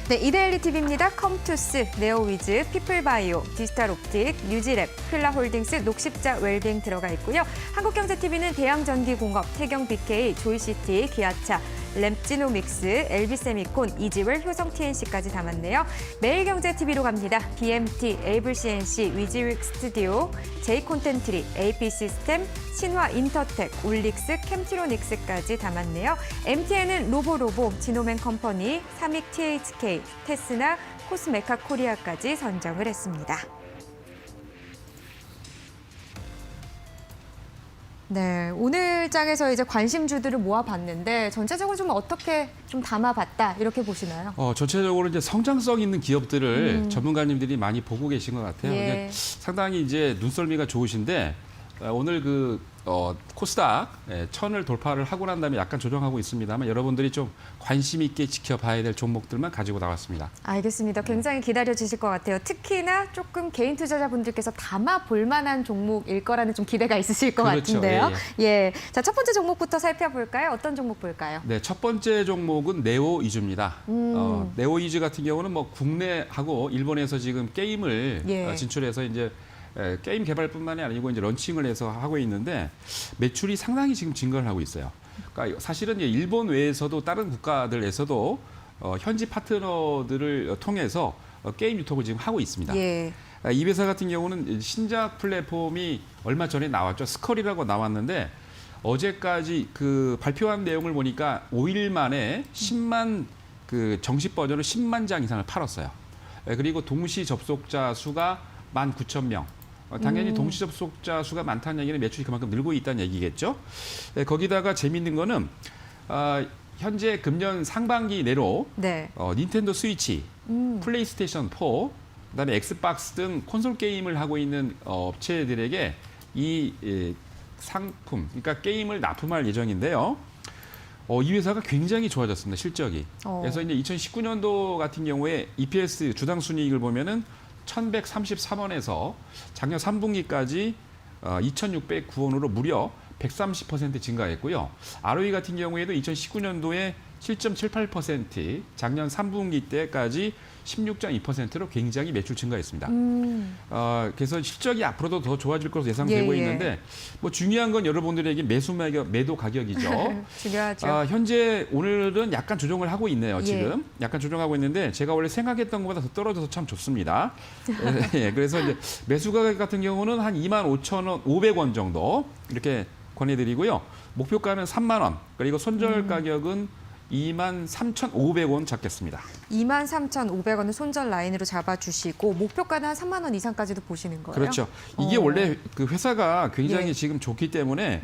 네, 이데일리 TV입니다. 컴투스, 네오위즈, 피플바이오, 디지털옵틱, 뉴지랩, 플라홀딩스, 녹십자 웰빙 들어가 있고요. 한국경제TV는 대양전기공업, 태경BK, 조이시티, 기아차, 램지노믹스, LB세미콘, 이지웰, 효성TNC까지 담았네요. 매일경제TV로 갑니다. BMT, 에이블CNC, 위지윅 스튜디오, 제이콘텐트리, AP시스템, 신화인터텍, 올릭스, 캠티로닉스까지 담았네요. MTN은 로보로보, 지노맨 컴퍼니, 삼익 THK, 테스나, 코스메카 코리아까지 선정을 했습니다. 네, 오늘 장에서 이제 관심주들을 모아봤는데 전체적으로 좀 어떻게 좀 담아봤다 이렇게 보시나요? 전체적으로 이제 성장성 있는 기업들을 전문가님들이 많이 보고 계신 것 같아요. 예. 상당히 이제 눈썰미가 좋으신데 오늘 코스닥 1000을 돌파를 하고 난 다음에 약간 조정하고 있습니다만 여러분들이 좀 관심 있게 지켜봐야 될 종목들만 가지고 나왔습니다. 알겠습니다. 굉장히 기다려지실 것 같아요. 특히나 조금 개인 투자자분들께서 담아볼 만한 종목일 거라는 좀 기대가 있으실 것 그렇죠. 같은데요. 예. 예. 자, 첫 번째 종목부터 살펴볼까요? 어떤 종목 볼까요? 네, 첫 번째 종목은 네오이즈입니다. 네오이즈 같은 경우는 뭐 국내하고 일본에서 지금 게임을 예. 진출해서 이제 게임 개발뿐만이 아니고 이제 런칭을 해서 하고 있는데 매출이 상당히 지금 증가를 하고 있어요. 그러니까 사실은 이제 일본 외에서도 다른 국가들에서도 현지 파트너들을 통해서 게임 유통을 지금 하고 있습니다. 예. 이 회사 같은 경우는 신작 플랫폼이 얼마 전에 나왔죠. 스컬이라고 나왔는데 어제까지 그 발표한 내용을 보니까 5일 만에 10만 그 정식 버전을 10만 장 이상을 팔았어요. 그리고 동시 접속자 수가 19,000명. 당연히 동시 접속자 수가 많다는 얘기는 매출이 그만큼 늘고 있다는 얘기겠죠. 거기다가 재미있는 거는 현재 금년 상반기 내로 네. 닌텐도 스위치, 플레이스테이션 4, 그다음에 엑스박스 등 콘솔 게임을 하고 있는 업체들에게 이 상품, 그러니까 게임을 납품할 예정인데요. 이 회사가 굉장히 좋아졌습니다, 실적이. 그래서 이제 2019년도 같은 경우에 EPS 주당 순이익을 보면은 1,133원에서 작년 3분기까지 2,609원으로 무려 130% 증가했고요. ROE 같은 경우에도 2019년도에 7.78%, 작년 3분기 때까지 16.2%로 굉장히 매출 증가했습니다. 그래서 실적이 앞으로도 더 좋아질 것으로 예상되고 예, 예. 있는데 뭐 중요한 건 여러분들에게 매도 가격이죠. 중요하죠. 현재 오늘은 약간 조정을 하고 있네요. 예. 지금 약간 조정하고 있는데 제가 원래 생각했던 것보다 더 떨어져서 참 좋습니다. 예, 그래서 이제 매수 가격 같은 경우는 한 25,500원 정도 이렇게 권해드리고요. 목표가는 3만 원, 그리고 손절 가격은 23,500원 잡겠습니다. 23,500원은 손절 라인으로 잡아주시고 목표가는 한 3만 원 이상까지도 보시는 거예요? 그렇죠. 이게 원래 그 회사가 굉장히 예. 지금 좋기 때문에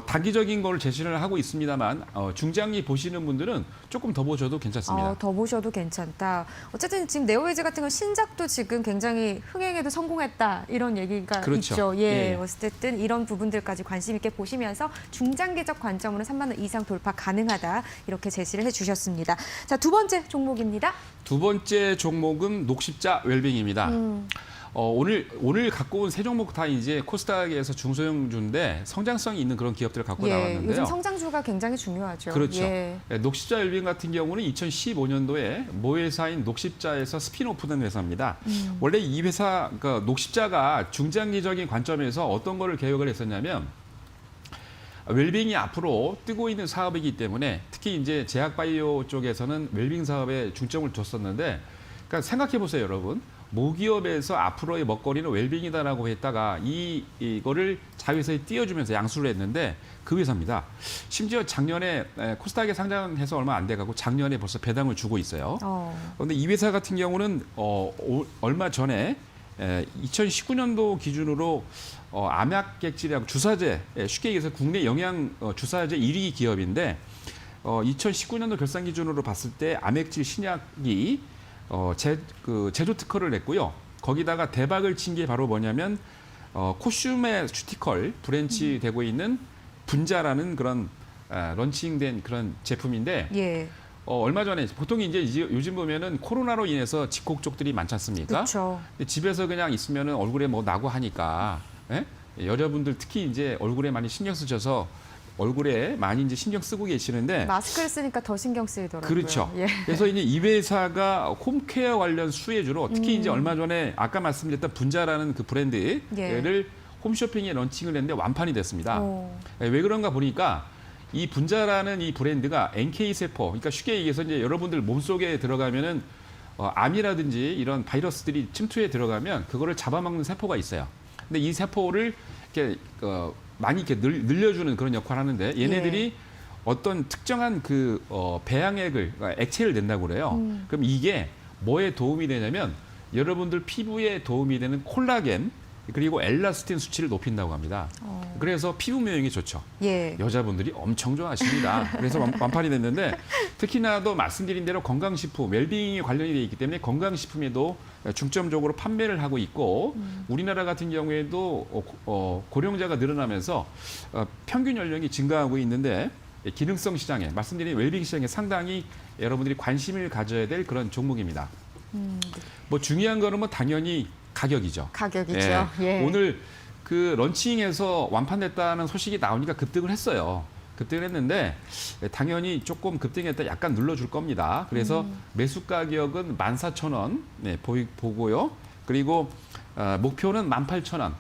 단기적인 걸 제시를 하고 있습니다만 중장기 보시는 분들은 조금 더 보셔도 괜찮습니다. 더 보셔도 괜찮다. 어쨌든 지금 네오웨이즈 같은 건 신작도 지금 굉장히 흥행에도 성공했다 이런 얘기가 그렇죠. 있죠. 예. 예. 어쨌든 이런 부분들까지 관심 있게 보시면서 중장기적 관점으로 3만 원 이상 돌파 가능하다 이렇게 제시를 해주셨습니다. 자, 두 번째 종목입니다. 두 번째 종목은 녹십자 웰빙입니다. 오늘 갖고 온 세 종목 다 이제 코스닥에서 중소형주인데 성장성이 있는 그런 기업들을 갖고 나왔는데요. 요즘 성장주가 굉장히 중요하죠. 그렇죠. 예. 녹십자 웰빙 같은 경우는 2015년도에 모회사인 녹십자에서 스핀오프된 회사입니다. 원래 이 회사, 그러니까 녹십자가 중장기적인 관점에서 어떤 거를 계획을 했었냐면 웰빙이 앞으로 뜨고 있는 사업이기 때문에 특히 이제 제약바이오 쪽에서는 웰빙 사업에 중점을 뒀었는데, 그러니까 생각해 보세요, 여러분. 모기업에서 앞으로의 먹거리는 웰빙이다라고 했다가 이거를 자회사에 띄워주면서 양수를 했는데 그 회사입니다. 심지어 작년에 코스닥에 상장해서 얼마 안 돼가고 작년에 벌써 배당을 주고 있어요. 그런데 이 회사 같은 경우는 얼마 전에 2019년도 기준으로 암약객질이라고 주사제, 쉽게 얘기해서 국내 영양 주사제 1위 기업인데 2019년도 결산 기준으로 봤을 때 암액질 신약이 제조 특허를 냈고요. 거기다가 대박을 친 게 바로 뭐냐면 코슈메슈티컬 브랜치 되고 있는 분자라는 그런 런칭된 그런 제품인데 예. 얼마 전에 보통 이제 요즘 보면은 코로나로 인해서 집콕 쪽들이 많지 않습니까? 그렇죠. 집에서 그냥 있으면은 얼굴에 뭐 나고 하니까 여자분들 특히 이제 얼굴에 많이 신경 쓰셔서 얼굴에 많이 이제 신경 쓰고 계시는데 마스크를 쓰니까 더 신경 쓰이더라고요. 그렇죠. 예. 그래서 이제 이 회사가 홈케어 관련 수혜주로 특히 이제 얼마 전에 아까 말씀드렸던 분자라는 그 브랜드를 홈쇼핑에 런칭을 했는데 완판이 됐습니다. 왜 그런가 보니까 이 분자라는 이 브랜드가 NK 세포, 그러니까 쉽게 얘기해서 이제 여러분들 몸속에 들어가면은 암이라든지 이런 바이러스들이 침투해 들어가면 그거를 잡아먹는 세포가 있어요. 근데 이 세포를 이렇게 많이 이렇게 늘려주는 그런 역할을 하는데 얘네들이 어떤 특정한 그 배양액을 그러니까 액체를 낸다고 그래요. 그럼 이게 뭐에 도움이 되냐면 여러분들 피부에 도움이 되는 콜라겐 그리고 엘라스틴 수치를 높인다고 합니다. 그래서 피부 미용이 좋죠. 예. 여자분들이 엄청 좋아하십니다. 그래서 완판이 됐는데 특히나도 말씀드린 대로 건강식품, 웰빙이 관련이 되어 있기 때문에 건강식품에도 중점적으로 판매를 하고 있고 우리나라 같은 경우에도 고령자가 늘어나면서 평균 연령이 증가하고 있는데 기능성 시장에 말씀드린 웰빙 시장에 상당히 여러분들이 관심을 가져야 될 그런 종목입니다. 뭐 중요한 거는 뭐 당연히 가격이죠. 가격이죠. 예. 오늘 그 런칭에서 완판됐다는 소식이 나오니까 급등을 했어요. 급등을 했는데 당연히 조금 급등했다 약간 눌러줄 겁니다. 그래서 매수 가격은 14,000원 보고요. 그리고 목표는 18,000원.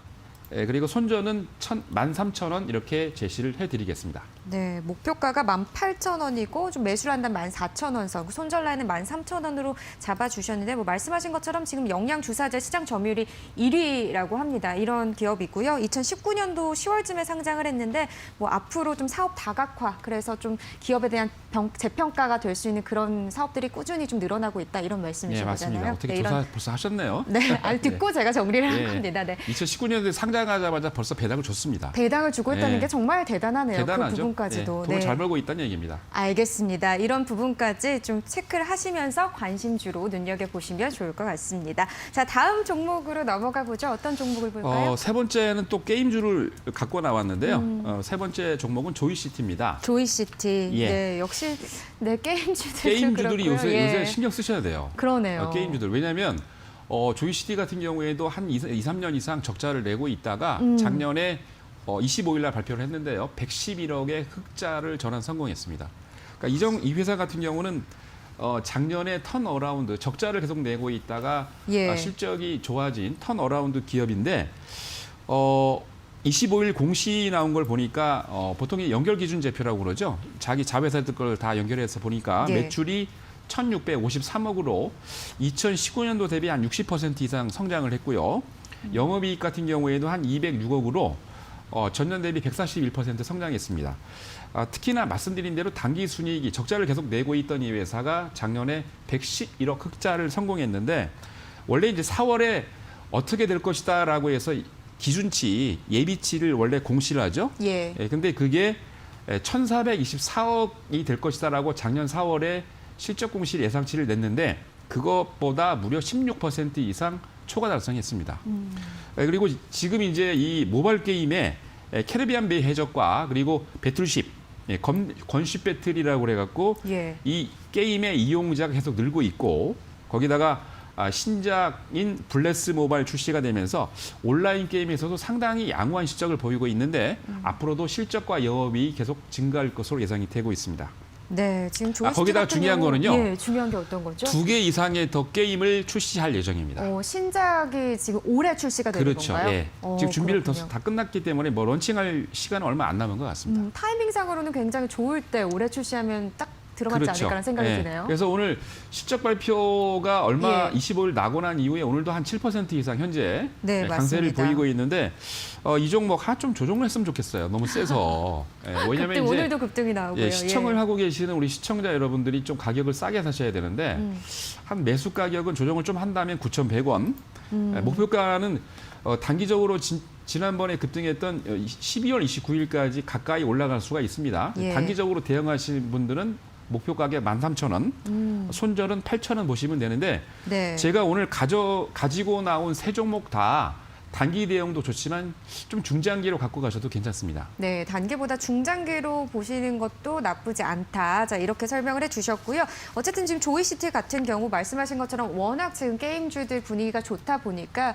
그리고 손절은 13,000원 이렇게 제시를 해드리겠습니다. 네, 목표가가 18,000원이고 좀 매수를 한다면 14,000원 선, 손절 라인은 13,000원으로 잡아주셨는데 뭐 말씀하신 것처럼 지금 영양주사제 시장 점유율이 1위라고 합니다. 이런 기업이고요. 2019년도 10월쯤에 상장을 했는데 뭐 앞으로 좀 사업 다각화, 그래서 좀 기업에 대한 재평가가 될 수 있는 그런 사업들이 꾸준히 좀 늘어나고 있다 이런 말씀이신 맞습니다. 거잖아요. 어떻게 네, 조사 벌써 하셨네요. 네, 듣고 제가 정리를 한 겁니다. 네. 2019년도에 상장하자마자 벌써 배당을 줬습니다. 배당을 주고 있다는 게 정말 대단하네요. 대단하죠. 그 부분까지도. 돈을 잘 벌고 있다는 얘기입니다. 알겠습니다. 이런 부분까지 좀 체크를 하시면서 관심주로 눈여겨보시면 좋을 것 같습니다. 자, 다음 종목으로 넘어가 보죠. 어떤 종목을 볼까요? 세 번째는 또 게임주를 갖고 나왔는데요. 세 번째 종목은 조이시티입니다. 조이시티. 예. 네, 역시 네, 게임주들이 요새 신경 쓰셔야 돼요. 그러네요. 게임주들. 왜냐하면 조이시티 같은 경우에도 한 2, 3년 이상 적자를 내고 있다가 작년에 25일 날 발표를 했는데요. 111억의 흑자를 전환 성공했습니다. 그러니까 이 회사 같은 경우는 작년에 턴어라운드, 적자를 계속 내고 있다가 실적이 좋아진 턴어라운드 기업인데 25일 공시 나온 걸 보니까 보통 연결 기준 제표라고 그러죠. 자기 자회사들 걸 다 연결해서 보니까 매출이 1,653억으로 2019년도 대비 한 60% 이상 성장을 했고요. 영업이익 같은 경우에도 한 206억으로 전년 대비 141% 성장했습니다. 특히나 말씀드린 대로 당기순이익이 적자를 계속 내고 있던 이 회사가 작년에 111억 흑자를 성공했는데 원래 이제 4월에 어떻게 될 것이다라고 해서 기준치, 예비치를 원래 공시를 하죠. 근데 그게 1,424억이 될 것이다라고 작년 4월에 실적 공시 예상치를 냈는데 그것보다 무려 16% 이상 초과 달성했습니다. 그리고 지금 이제 이 모바일 게임에 캐리비안 베이 해적과 그리고 배틀쉽, 건쉽 배틀이라고 그래갖고 이 게임의 이용자가 계속 늘고 있고 거기다가 신작인 블레스 모바일 출시가 되면서 온라인 게임에서도 상당히 양호한 실적을 보이고 있는데 앞으로도 실적과 영업이 계속 증가할 것으로 예상이 되고 있습니다. 네, 지금 조이시티 거기다가 중요한 거는요. 중요한 게 어떤 거죠? 2개 이상의 더 게임을 출시할 예정입니다. 신작이 지금 올해 출시가 되는 건가요? 예. 지금 준비를 다 끝났기 때문에 뭐 런칭할 시간은 얼마 안 남은 것 같습니다. 타이밍상으로는 굉장히 좋을 때 올해 출시하면 딱 들어맞지 않을까라는 생각이 드네요. 그래서 오늘 실적 발표가 얼마 25일 나고 난 이후에 오늘도 한 7% 이상 현재 강세를 맞습니다. 보이고 있는데 이 종목 좀 조정을 했으면 좋겠어요. 너무 세서. 왜냐면 급등, 이제 오늘도 급등이 나오고요. 시청을 하고 계시는 우리 시청자 여러분들이 좀 가격을 싸게 사셔야 되는데 한 매수 가격은 조정을 좀 한다면 9,100원. 목표가는 단기적으로 지난번에 급등했던 12월 29일까지 가까이 올라갈 수가 있습니다. 단기적으로 대응하시는 분들은 목표 가격 13,000원, 손절은 8,000원 보시면 되는데 제가 오늘 가지고 나온 세 종목 다 단기 대응도 좋지만 좀 중장기로 갖고 가셔도 괜찮습니다. 네, 단기보다 중장기로 보시는 것도 나쁘지 않다. 자, 이렇게 설명을 해주셨고요. 어쨌든 지금 조이시티 같은 경우 말씀하신 것처럼 워낙 지금 게임주들 분위기가 좋다 보니까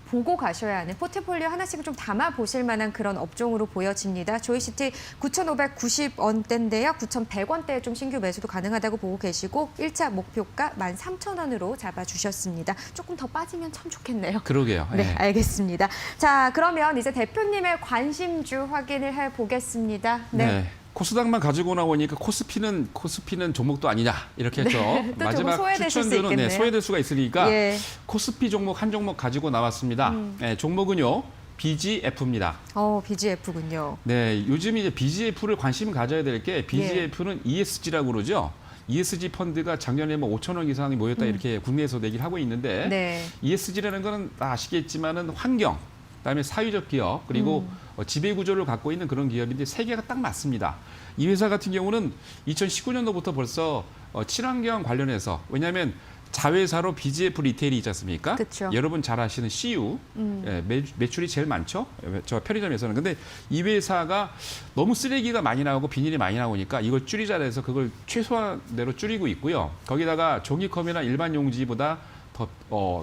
보고 가셔야 하는 포트폴리오 하나씩 좀 담아 보실 만한 그런 업종으로 보여집니다. 조이시티 9,590원대인데요. 9,100원대에 좀 신규 매수도 가능하다고 보고 계시고 1차 목표가 13,000원으로 잡아주셨습니다. 조금 더 빠지면 참 좋겠네요. 그러게요. 네, 예. 알겠습니다. 자, 그러면 이제 대표님의 관심주 확인을 해보겠습니다. 네. 코스닥만 가지고 나오니까 코스피는 종목도 아니냐 이렇게 했죠. 또 마지막 조금 소외되실 수 추천주는 있겠네요. 소외될 수가 있으니까 예. 코스피 종목 한 종목 가지고 나왔습니다. 네, 종목은요 BGF입니다. BGF군요. 네, 요즘 이제 BGF를 관심 가져야 될 게 BGF는 ESG라고 그러죠. ESG 펀드가 작년에 뭐 5천 원 이상이 모였다 이렇게 국내에서 얘기를 하고 있는데 네. ESG라는 거는 다 아시겠지만은 환경, 그다음에 사회적 기업 그리고 지배 구조를 갖고 있는 그런 기업인데 세 개가 딱 맞습니다. 이 회사 같은 경우는 2019년도부터 벌써 친환경 관련해서 왜냐하면 자회사로 BGF 리테일이 있지 않습니까? 그쵸. 여러분 잘 아시는 CU 예, 매출이 제일 많죠. 저 편의점에서는. 근데 이 회사가 너무 쓰레기가 많이 나오고 비닐이 많이 나오니까 이걸 줄이자 해서 그걸 최소한대로 줄이고 있고요. 거기다가 종이컵이나 일반 용지보다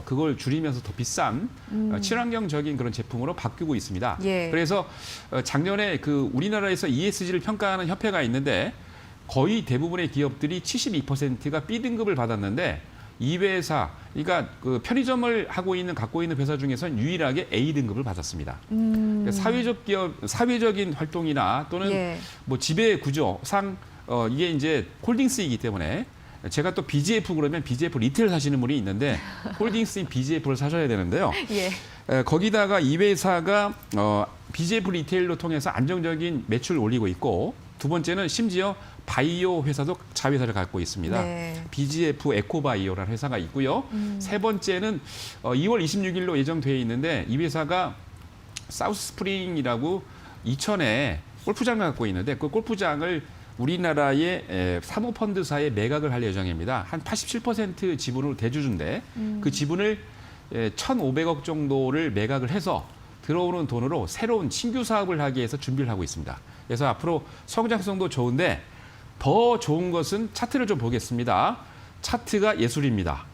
그걸 줄이면서 더 비싼 친환경적인 그런 제품으로 바뀌고 있습니다. 예. 그래서 작년에 그 우리나라에서 ESG를 평가하는 협회가 있는데 거의 대부분의 기업들이 72%가 B등급을 받았는데 이 회사, 그러니까 그 편의점을 갖고 있는 회사 중에서는 유일하게 A등급을 받았습니다. 그러니까 사회적인 활동이나 또는 예. 뭐 지배 구조상 이게 이제 홀딩스이기 때문에 제가 또 BGF 그러면 BGF 리테일 사시는 분이 있는데 홀딩스인 BGF를 사셔야 되는데요. 예. 거기다가 이 회사가 BGF 리테일로 통해서 안정적인 매출을 올리고 있고 두 번째는 심지어 바이오 회사도 자회사를 갖고 있습니다. 네. BGF 에코바이오라는 회사가 있고요. 세 번째는 2월 26일로 예정되어 있는데 이 회사가 사우스 스프링이라고 이천에 골프장을 갖고 있는데 그 골프장을 우리나라의 사모펀드사에 매각을 할 예정입니다. 한 87% 지분을 대주주인데 그 지분을 1,500억 정도를 매각을 해서 들어오는 돈으로 새로운 신규 사업을 하기 위해서 준비를 하고 있습니다. 그래서 앞으로 성장성도 좋은데 더 좋은 것은 차트를 좀 보겠습니다. 차트가 예술입니다.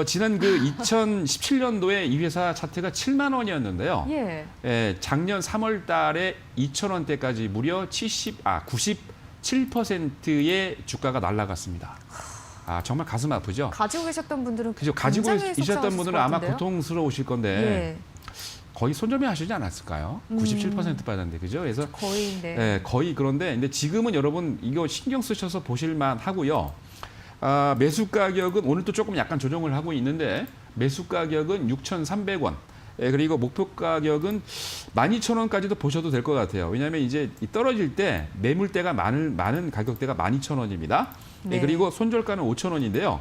지난 그 2017년도에 이 회사 차트가 7만 원이었는데요. 예. 작년 3월 달에 2,000원대까지 무려 97%의 주가가 날아갔습니다. 정말 가슴 아프죠? 가지고 계셨던 분들은 그죠? 가지고 굉장히 계셨던 속상하셨을 분들은 것 아마 같은데요? 고통스러우실 건데 예. 거의 손절매 하시지 않았을까요? 97% 받았는데 그죠? 그래서 거의 네. 거의 그런데 근데 지금은 여러분 이거 신경 쓰셔서 보실만 하고요. 매수 가격은 오늘 또 조금 약간 조정을 하고 있는데 매수 가격은 6,300원. 그리고 목표 가격은 12,000원까지도 보셔도 될 것 같아요. 왜냐하면 이제 떨어질 때 매물대가 많은 가격대가 12,000원입니다. 네. 그리고 손절가는 5,000원인데요.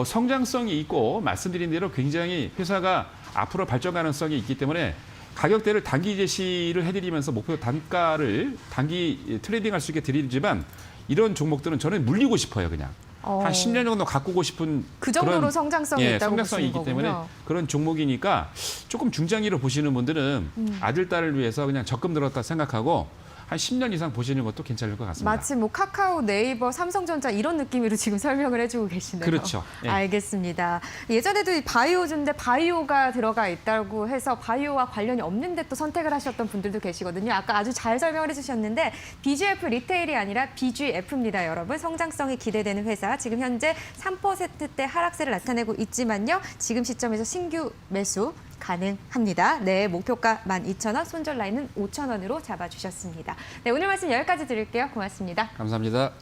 성장성이 있고 말씀드린 대로 굉장히 회사가 앞으로 발전 가능성이 있기 때문에 가격대를 단기 제시를 해드리면서 목표 단가를 단기 트레이딩할 수 있게 드리지만 이런 종목들은 저는 물리고 싶어요, 그냥. 한 10년 정도 가꾸고 싶은 그 정도로 그런, 성장성이 있다고 성장성이 보시는 있기 때문에 거군요. 그런 종목이니까 조금 중장기로 보시는 분들은 아들, 딸을 위해서 그냥 적금 들었다 생각하고 한 10년 이상 보시는 것도 괜찮을 것 같습니다. 마치 뭐 카카오, 네이버, 삼성전자 이런 느낌으로 지금 설명을 해주고 계시네요. 그렇죠. 예. 알겠습니다. 예전에도 이 바이오주인데 바이오가 들어가 있다고 해서 바이오와 관련이 없는데 또 선택을 하셨던 분들도 계시거든요. 아까 아주 잘 설명을 해주셨는데 BGF 리테일이 아니라 BGF입니다, 여러분. 성장성이 기대되는 회사. 지금 현재 3%대 하락세를 나타내고 있지만요. 지금 시점에서 신규 매수 가능합니다. 네, 목표가 12,000원, 손절 라인은 5,000원으로 잡아주셨습니다. 네, 오늘 말씀 여기까지 드릴게요. 고맙습니다. 감사합니다.